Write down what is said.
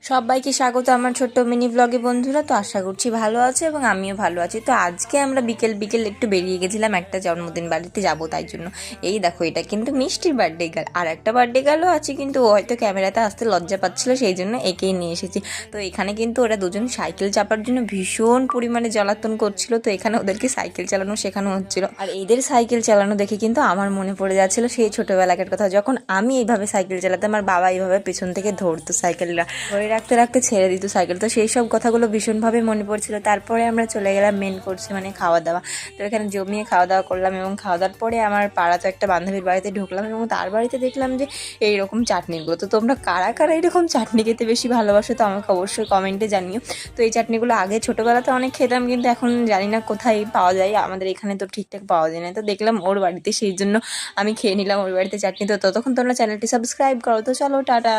সবাইকে স্বাগত আমার ছোট্ট মিনি ব্লগে বন্ধুরা। তো আশা করছি ভালো আছে এবং আমিও ভালো আছি। তো আজকে আমরা বিকেল বিকেল একটু বেরিয়ে গেছিলাম একটা জন্মদিন বাড়িতে যাব, তাই জন্য এই দেখো এটা কিন্তু মিষ্টির বার্থডে গার্ল। আর একটা বার্থডে গার্লও আছে, কিন্তু ও হয়তো ক্যামেরাতে আসতে লজ্জা পাচ্ছিল, সেই জন্য একেই নিয়ে এসেছি। তো এখানে কিন্তু ওরা দুজন সাইকেল চাপার জন্য ভীষণ পরিমাণে জ্বালাতন করছিল। তো এখানে ওদেরকে সাইকেল চালানো শেখানো হচ্ছিল, আর এদের সাইকেল চালানো দেখে কিন্তু আমার মনে পড়ে যাচ্ছিল সেই ছোটবেলাকার কথা, যখন আমি এইভাবে সাইকেল চালাতাম আর বাবা এইভাবে পেছন থেকে ধরতো সাইকেলটা, ধরে রাখতে রাখতে ছেড়ে দিত সাইকেল। তো সেই সব কথাগুলো ভীষণভাবে মনে পড়ছিল। তারপরে আমরা চলে গেলাম মেন কোর্সে, মানে খাওয়া দাওয়া। তো এখানে জমিয়ে খাওয়া দাওয়া করলাম, এবং খাওয়া দাওয়ার পরে আমার পাড়া তো একটা বান্ধবীর বাড়িতে ঢুকলাম, এবং তার বাড়িতে দেখলাম যে এইরকম চাটনিগুলো। তো তোমরা কারা কারা এরকম চাটনি খেতে বেশি ভালোবাসো তো আমাকে অবশ্যই কমেন্টে জানিও। তো এই চাটনিগুলো আগে ছোটোবেলাতে অনেক খেতাম, কিন্তু এখন জানি না কোথায় পাওয়া যায়, আমাদের এখানে তো ঠিকঠাক পাওয়া যায় না। তো দেখলাম ওর বাড়িতে, সেই জন্য আমি খেয়ে নিলাম ওর বাড়িতে চাটনি। তো ততক্ষণ তোমরা চ্যানেলটি সাবস্ক্রাইব করো। তো চলো, টাটা।